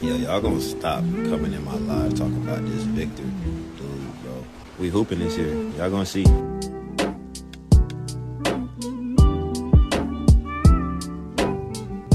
Yeah, y'all gonna stop coming in my live talking about this Victor dude, bro. We hooping this year. Y'all gonna see.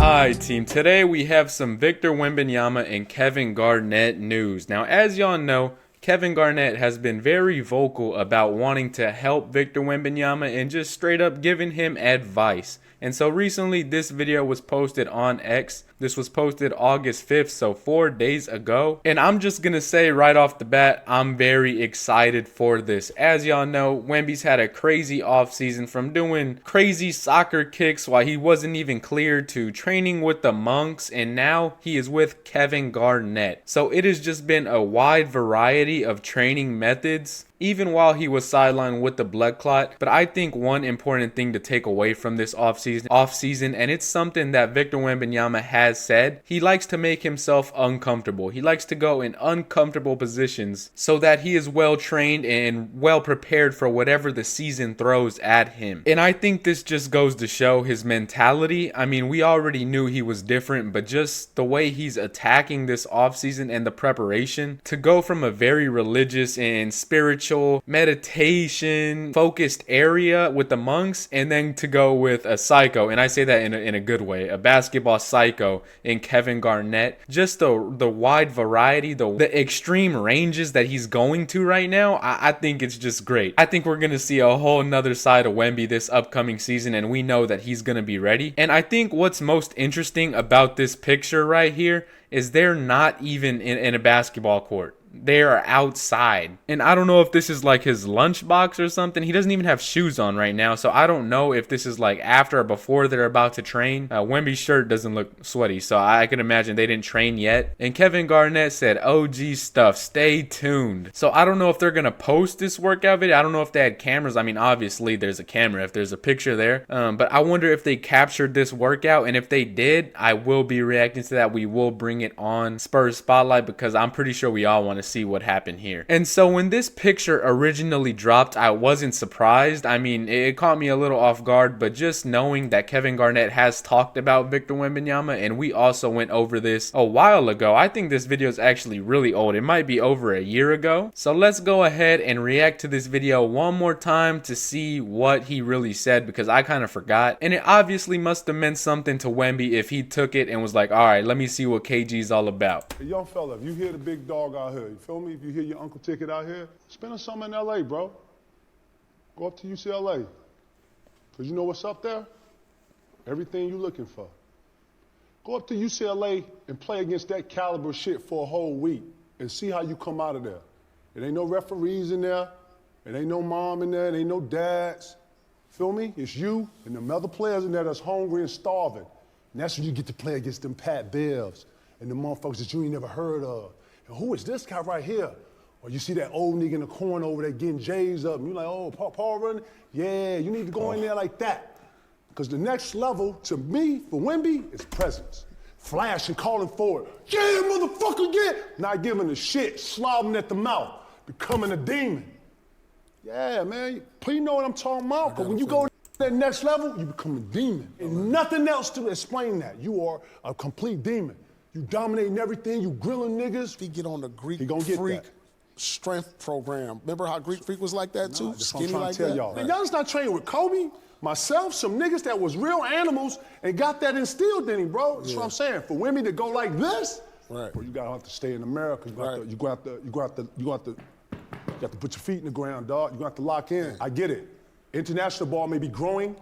Alright team, today we have some Victor Wembanyama and Kevin Garnett news. Now as y'all know, Kevin Garnett has been very vocal about wanting to help Victor Wembanyama and just straight up giving him advice. And so recently this video was posted on X. This was posted August 5th, so 4 days ago. And I'm just gonna say right off the bat, I'm very excited for this. As y'all know, Wemby's had a crazy offseason from doing crazy soccer kicks while he wasn't even cleared to training with the Monks, and now he is with Kevin Garnett. So it has just been a wide variety of training methods, even while he was sidelined with the blood clot. But I think one important thing to take away from this offseason, and it's something that Victor Wembanyama has said, he likes to make himself uncomfortable. He likes to go in uncomfortable positions so that he is well trained and well prepared for whatever the season throws at him. And I think this just goes to show his mentality. I mean, we already knew he was different, but just the way he's attacking this offseason and the preparation to go from a very religious and spiritual meditation focused area with the Monks, and then to go with a psycho, and I say that in a good way, a basketball psycho in Kevin Garnett. Just the wide variety, the extreme ranges that he's going to right now, I think it's just great. I think we're gonna see a whole nother side of Wemby this upcoming season, and we know that he's gonna be ready. And I think what's most interesting about this picture right here is they're not even in a basketball court. They are outside. And I don't know if this is like his lunchbox or something. He doesn't even have shoes on right now, so I don't know if this is like after or before they're about to train. Wemby's shirt doesn't look sweaty, so I can imagine they didn't train yet. And Kevin Garnett said, OG stuff, stay tuned. So I don't know if they're gonna post this workout video. I don't know if they had cameras. I mean, obviously there's a camera if there's a picture there. But I wonder if they captured this workout, and if they did, I will be reacting to that. We will bring it on Spurs Spotlight because I'm pretty sure we all want to see what happened here. And so when this picture originally dropped, I wasn't surprised. I mean, it caught me a little off guard, but just knowing that Kevin Garnett has talked about Victor Wembanyama, and we also went over this a while ago. I think this video is actually really old. It might be over a year ago. So let's go ahead and react to this video one more time to see what he really said, because I kind of forgot. And it obviously must have meant something to Wemby if he took it and was like, all right, let me see what KG's all about. Hey, young fella, if you hear the big dog out here, you feel me? If you hear your uncle ticket out here, spend some in LA, bro. Go up to UCLA. Because you know what's up there? Everything you looking for. Go up to UCLA and play against that caliber shit for a whole week and see how you come out of there. It ain't no referees in there. It ain't no mom in there. It ain't no dads. Feel me? It's you and them other players in there that's hungry and starving. And that's when you get to play against them Pat Bevs and the motherfuckers that you ain't never heard of. And who is this guy right here? Or you see that old nigga in the corner over there getting J's up, and you like, oh, Paul running? Yeah, you need to go in there like that. Because the next level, to me, for Wemby, is presence. Flashing, calling forward. Yeah, motherfucker, yeah! Not giving a shit, slobbing at the mouth, becoming a demon. Yeah, man, you know what I'm talking about? Because when you go to that next level, you become a demon. And nothing else to explain that. You are a complete demon. You dominating everything, you grilling niggas. He get on the Greek Freak Freak strength program. Remember how Greek Freak was like that too? That's Skinny what I'm trying like to tell that? y'all. Man, y'all just not training with Kobe, myself, some niggas that was real animals and got that instilled in him, bro. That's what I'm saying. For women to go like this, right. bro, you gotta have to stay in America. You got to put your feet in the ground, dog. You got to lock in. I get it. International ball may be growing,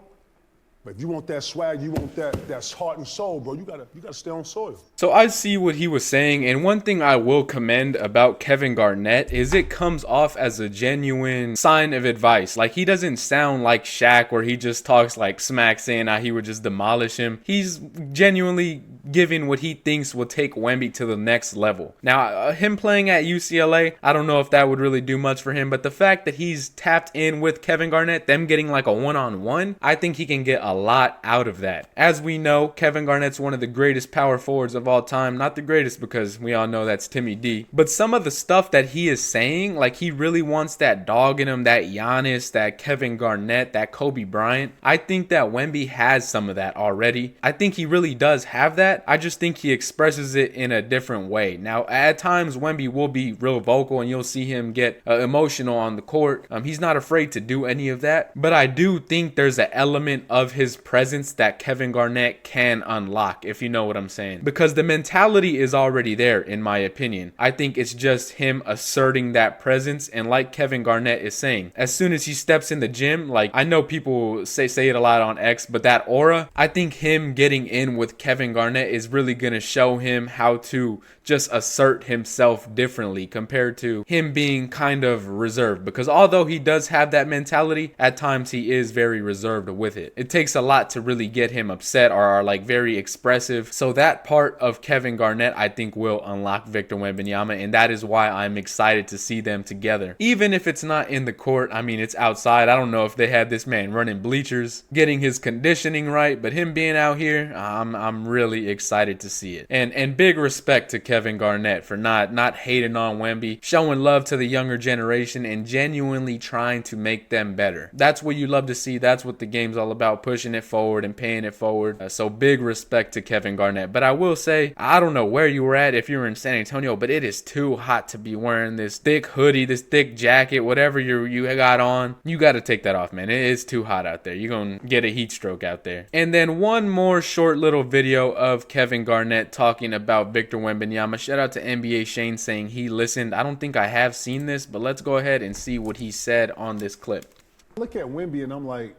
but if you want that swag, you want that heart and soul, bro, you gotta stay on soil. So I see what he was saying, and one thing I will commend about Kevin Garnett is it comes off as a genuine sign of advice. Like, he doesn't sound like Shaq where he just talks like smack saying how he would just demolish him. He's genuinely giving what he thinks will take Wemby to the next level. Now, him playing at UCLA, I don't know if that would really do much for him, but the fact that he's tapped in with Kevin Garnett, them getting like a one-on-one, I think he can get a lot out of that. As we know, Kevin Garnett's one of the greatest power forwards of all time. Not the greatest because we all know that's Timmy D. But some of the stuff that he is saying, like he really wants that dog in him, that Giannis, that Kevin Garnett, that Kobe Bryant. I think that Wemby has some of that already. I think he really does have that. that. I just think he expresses it in a different way. Now, at times, Wemby will be real vocal and you'll see him get emotional on the court. He's not afraid to do any of that, but I do think there's an element of his presence that Kevin Garnett can unlock, if you know what I'm saying, because the mentality is already there, in my opinion. I think it's just him asserting that presence, and like Kevin Garnett is saying, as soon as he steps in the gym, like, I know people say it a lot on X, but that aura, I think him getting in with Kevin Garnett is really going to show him how to just assert himself differently compared to him being kind of reserved, because although he does have that mentality, at times he is very reserved with it. It takes a lot to really get him upset or are like very expressive. So that part of Kevin Garnett, I think, will unlock Victor Wembanyama, and that is why I'm excited to see them together. Even if it's not in the court, I mean, it's outside. I don't know if they had this man running bleachers, getting his conditioning right, but him being out here, I'm really excited to see it. And big respect to Kevin Garnett for not hating on Wemby, showing love to the younger generation and genuinely trying to make them better. That's what you love to see. That's what the game's all about, pushing it forward and paying it forward. So big respect to Kevin Garnett. But I will say, I don't know where you were at if you were in San Antonio, but it is too hot to be wearing this thick hoodie, this thick jacket, whatever you got on. You got to take that off, man. It is too hot out there. You're going to get a heat stroke out there. And then one more short little video of Kevin Garnett talking about Victor Wembanyama. Shout out to NBA Shane saying he listened. I don't think I have seen this, but let's go ahead and see what he said on this clip. Look at Wemby and I'm like,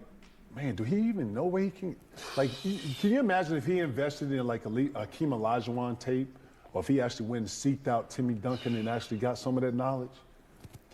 man, do he even know where he can? Like, can you imagine if he invested in like a Hakeem Olajuwon tape, or if he actually went and seeked out Timmy Duncan and actually got some of that knowledge?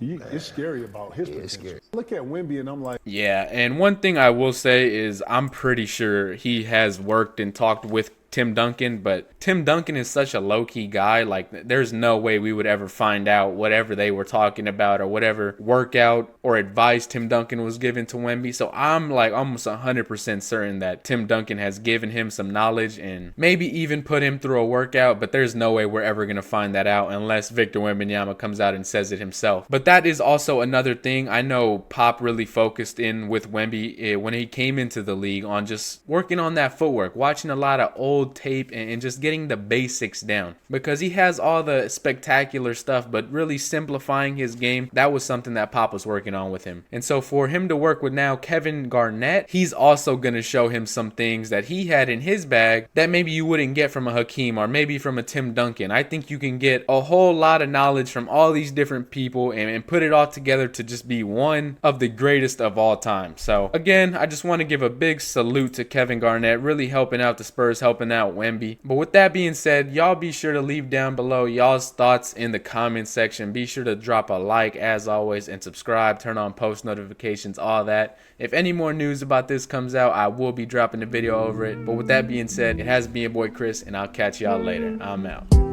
It's scary about his potential. It's scary. Look at Wemby and I'm like, yeah, and one thing I will say is I'm pretty sure he has worked and talked with Tim Duncan, but Tim Duncan is such a low-key guy. Like, there's no way we would ever find out whatever they were talking about or whatever workout or advice Tim Duncan was given to Wemby. So I'm like almost 100% certain that Tim Duncan has given him some knowledge and maybe even put him through a workout, but there's no way we're ever going to find that out unless Victor Wembanyama comes out and says it himself. But that is also another thing. I know Pop really focused in with Wemby when he came into the league on just working on that footwork, watching a lot of old tape and just getting the basics down, because he has all the spectacular stuff, but really simplifying his game, that was something that Pop was working on with him. And so for him to work with now Kevin Garnett, he's also going to show him some things that he had in his bag that maybe you wouldn't get from a Hakeem or maybe from a Tim Duncan. I think you can get a whole lot of knowledge from all these different people and put it all together to just be one of the greatest of all time. So again, I just want to give a big salute to Kevin Garnett, really helping out the Spurs, helping out Wemby. But with that being said, y'all be sure to leave down below y'all's thoughts in the comment section. Be sure to drop a like as always and subscribe, turn on post notifications, all that. If any more news about this comes out, I will be dropping a video over it. But with that being said, it has been your boy Chris, and I'll catch y'all later. I'm out.